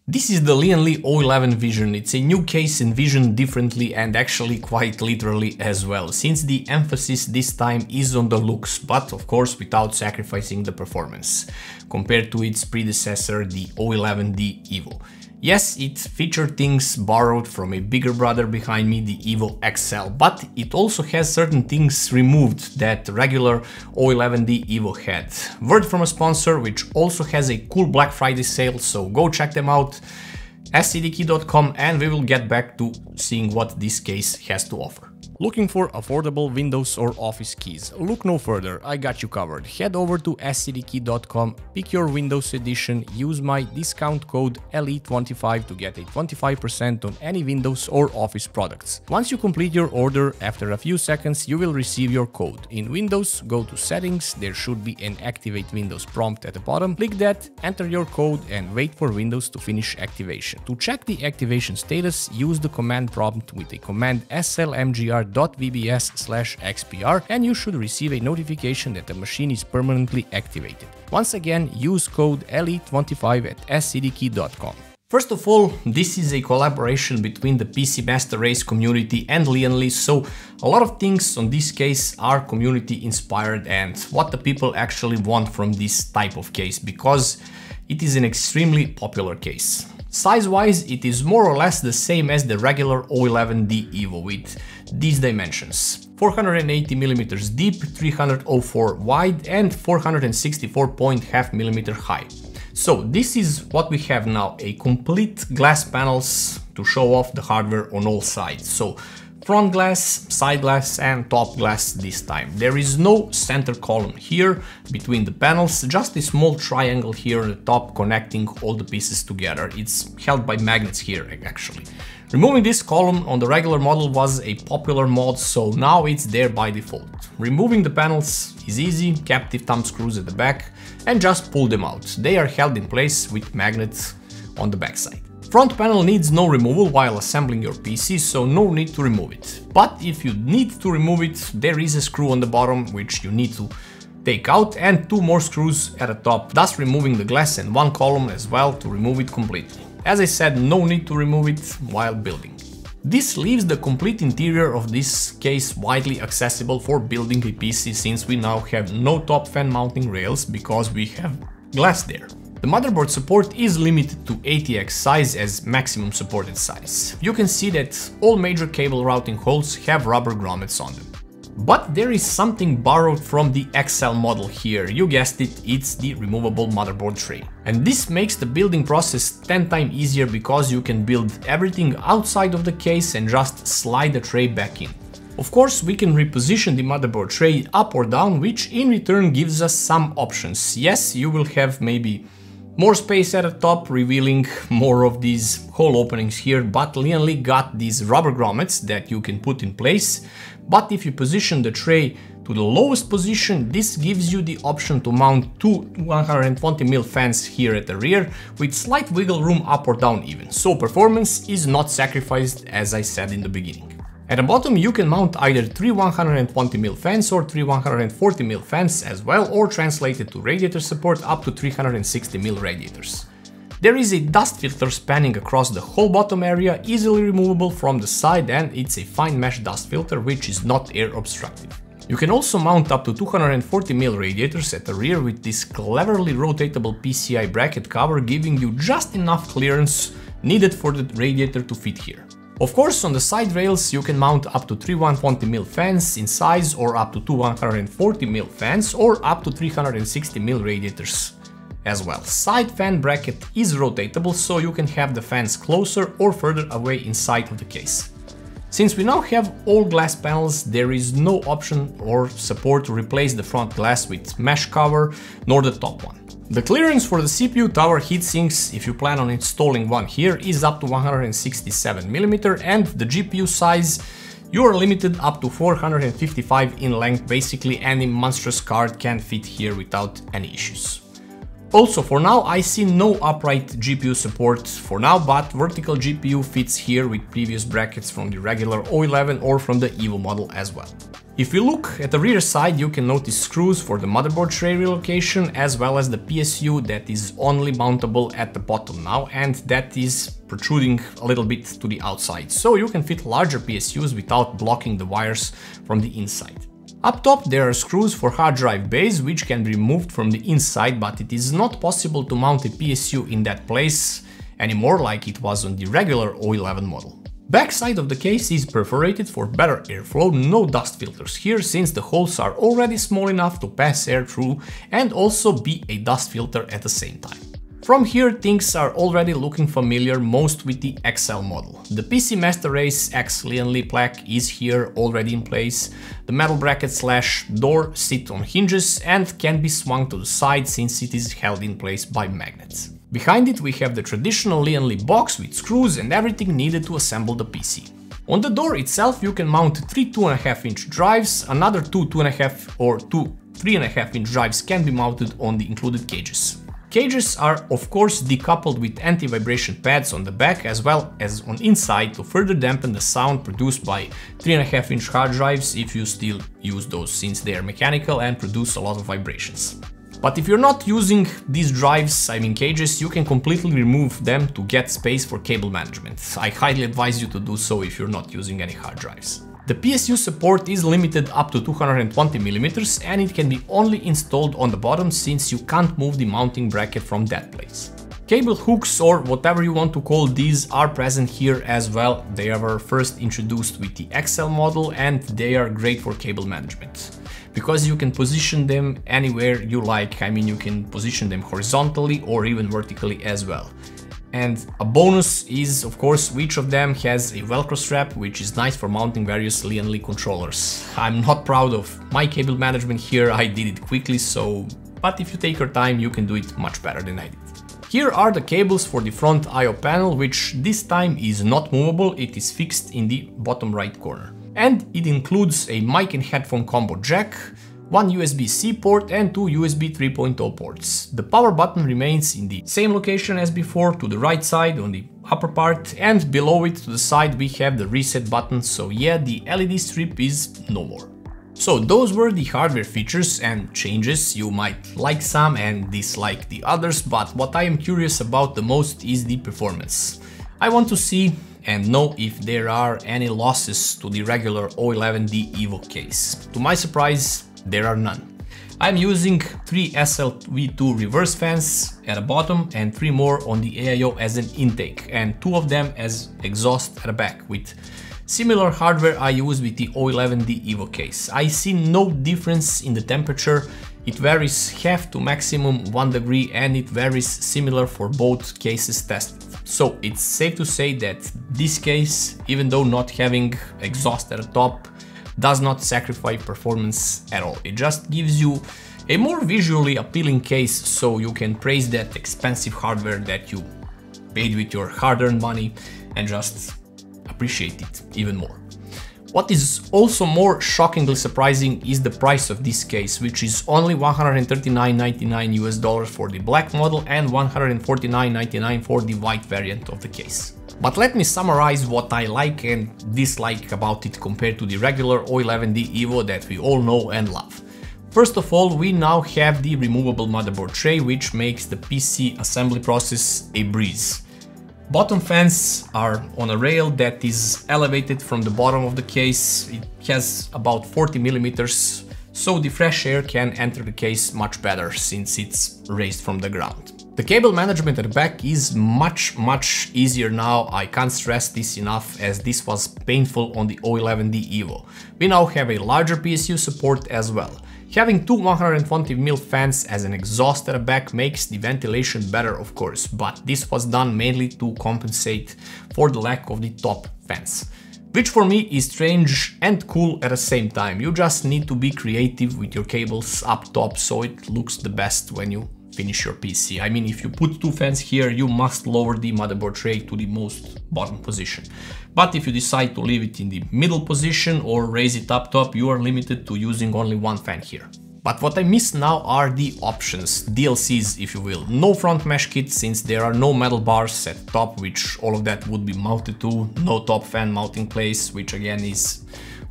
This is the Lian Li O11 Vision. It's a new case envisioned differently and actually quite literally as well, since the emphasis this time is on the looks, but of course without sacrificing the performance, compared to its predecessor, the O11D Evo. Yes, it featured things borrowed from a bigger brother behind me, the Evo XL, but it also has certain things removed that regular O11D Evo had. Word from a sponsor, which also has a cool Black Friday sale, so go check them out, scdkey.com, and we will get back to seeing what this case has to offer. Looking for affordable Windows or Office keys? Look no further, I got you covered. Head over to scdkey.com, pick your Windows edition, use my discount code LE25 to get a 25% on any Windows or Office products. Once you complete your order, after a few seconds you will receive your code. In Windows, go to Settings, there should be an Activate Windows prompt at the bottom. Click that, enter your code and wait for Windows to finish activation. To check the activation status, use the command prompt with the command slmgr.vbs/xpr and you should receive a notification that the machine is permanently activated. Once again, use code LE25 at scdkey.com. First of all, this is a collaboration between the PC Master Race community and Lian Li, so a lot of things on this case are community inspired and what the people actually want from this type of case, because it is an extremely popular case. Size-wise, it is more or less the same as the regular O11D Evo with these dimensions: 480mm deep, 304 wide and 464.5mm high. So this is what we have now, a complete glass panels to show off the hardware on all sides. So front glass, side glass and top glass this time. There is no center column here between the panels, just a small triangle here on the top connecting all the pieces together. It's held by magnets here actually. Removing this column on the regular model was a popular mod, so now it's there by default. Removing the panels is easy, captive thumb screws at the back, and just pull them out. They are held in place with magnets on the backside. Front panel needs no removal while assembling your PC, so no need to remove it. But if you need to remove it, there is a screw on the bottom which you need to take out and two more screws at the top, thus removing the glass and one column as well to remove it completely. As I said, no need to remove it while building. This leaves the complete interior of this case widely accessible for building a PC, since we now have no top fan mounting rails because we have glass there. The motherboard support is limited to ATX size as maximum supported size. You can see that all major cable routing holes have rubber grommets on them. But there is something borrowed from the XL model here, you guessed it, it's the removable motherboard tray. And this makes the building process 10 times easier because you can build everything outside of the case and just slide the tray back in. Of course, we can reposition the motherboard tray up or down, which in return gives us some options. Yes, you will have maybe more space at the top, revealing more of these hole openings here, but Lian Li got these rubber grommets that you can put in place. But if you position the tray to the lowest position, this gives you the option to mount two 120mm fans here at the rear, with slight wiggle room up or down even, so performance is not sacrificed, as I said in the beginning. At the bottom you can mount either three 120mm fans or three 140mm fans as well, or translated to radiator support up to 360mm radiators. There is a dust filter spanning across the whole bottom area, easily removable from the side, and it's a fine mesh dust filter which is not air obstructive. You can also mount up to 240mm radiators at the rear with this cleverly rotatable PCI bracket cover, giving you just enough clearance needed for the radiator to fit here. Of course, on the side rails you can mount up to 3 120mm fans in size, or up to 2 140mm fans, or up to 360mm radiators as well. Side fan bracket is rotatable, so you can have the fans closer or further away inside of the case. Since we now have all glass panels, there is no option or support to replace the front glass with mesh cover, nor the top one. The clearance for the CPU tower heatsinks, if you plan on installing one here, is up to 167mm, and the GPU size, you are limited up to 455 in length. Basically any monstrous card can fit here without any issues. Also, for now I see no upright GPU support for now, but vertical GPU fits here with previous brackets from the regular O11 or from the Evo model as well. If we look at the rear side, you can notice screws for the motherboard tray relocation, as well as the PSU that is only mountable at the bottom now, and that is protruding a little bit to the outside. So you can fit larger PSUs without blocking the wires from the inside. Up top there are screws for hard drive bays, which can be removed from the inside, but it is not possible to mount a PSU in that place anymore like it was on the regular O11 model. Backside of the case is perforated for better airflow, no dust filters here since the holes are already small enough to pass air through and also be a dust filter at the same time. From here things are already looking familiar, most with the XL model. The PC Master Race X Lian Li plaque is here already in place, the metal bracket / door sit on hinges and can be swung to the side since it is held in place by magnets. Behind it we have the traditional Lian Li box with screws and everything needed to assemble the PC. On the door itself you can mount 3 2.5-inch drives, another 2 2.5 or 2 3.5-inch drives can be mounted on the included cages. Cages are of course decoupled with anti-vibration pads on the back as well as on inside to further dampen the sound produced by 3.5-inch hard drives if you still use those, since they are mechanical and produce a lot of vibrations. But if you're not using these drives, cages, you can completely remove them to get space for cable management. I highly advise you to do so if you're not using any hard drives. The PSU support is limited up to 220mm and it can be only installed on the bottom since you can't move the mounting bracket from that place. Cable hooks, or whatever you want to call these, are present here as well. They were first introduced with the XL model and they are great for cable management, because you can position them anywhere you like. You can position them horizontally or even vertically as well. And a bonus is, of course, each of them has a Velcro strap, which is nice for mounting various Lian Li controllers. I'm not proud of my cable management here, I did it quickly, but if you take your time, you can do it much better than I did. Here are the cables for the front I/O panel, which this time is not movable, it is fixed in the bottom right corner. And it includes a mic and headphone combo jack, one USB-C port and two USB 3.0 ports. The power button remains in the same location as before, to the right side on the upper part, and below it to the side we have the reset button, so yeah, the LED strip is no more. So those were the hardware features and changes. You might like some and dislike the others, but what I am curious about the most is the performance. I want to see and know if there are any losses to the regular O11D Evo case. To my surprise, there are none. I'm using 3 SLV2 reverse fans at the bottom and 3 more on the AIO as an intake, and 2 of them as exhaust at the back, with similar hardware I use with the O11D Evo case. I see no difference in the temperature. It varies half to maximum 1 degree and it varies similar for both cases tested. So it's safe to say that this case, even though not having exhaust at the top, does not sacrifice performance at all. It just gives you a more visually appealing case, so you can praise that expensive hardware that you paid with your hard-earned money and just appreciate it even more. What is also more shockingly surprising is the price of this case, which is only $139.99 US for the black model and $149.99 for the white variant of the case. But let me summarize what I like and dislike about it compared to the regular O11D Evo that we all know and love. First of all, we now have the removable motherboard tray, which makes the PC assembly process a breeze. Bottom fans are on a rail that is elevated from the bottom of the case. It has about 40mm, so the fresh air can enter the case much better since it's raised from the ground. The cable management at the back is much easier now. I can't stress this enough, as this was painful on the O11D Evo. We now have a larger PSU support as well. Having 2 120mm fans as an exhaust at the back makes the ventilation better, of course, but this was done mainly to compensate for the lack of the top fans, which for me is strange and cool at the same time. You just need to be creative with your cables up top so it looks the best when you finish your PC. I mean, if you put 2 fans here, you must lower the motherboard tray to the most bottom position. But if you decide to leave it in the middle position or raise it up top, you are limited to using only 1 fan here. But what I miss now are the options, DLCs if you will. No front mesh kit since there are no metal bars at top, which all of that would be mounted to. No top fan mounting place, which again is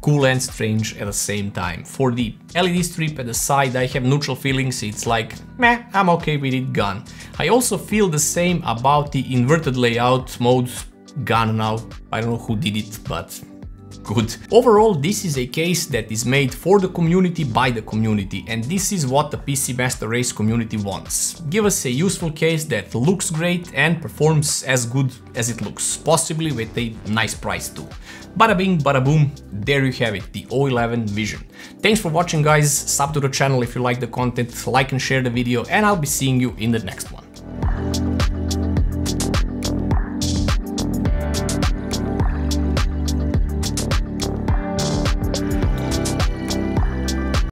cool and strange at the same time. For the LED strip at the side, I have neutral feelings, it's like, meh, I'm okay with it, gone. I also feel the same about the inverted layout mode, gone now. I don't know who did it, but good. Overall, this is a case that is made for the community by the community, and this is what the PC Master Race community wants. Give us a useful case that looks great and performs as good as it looks, possibly with a nice price too. Bada bing, bada boom, there you have it, the O11 Vision. Thanks for watching guys, sub to the channel if you like the content, like and share the video, and I'll be seeing you in the next one.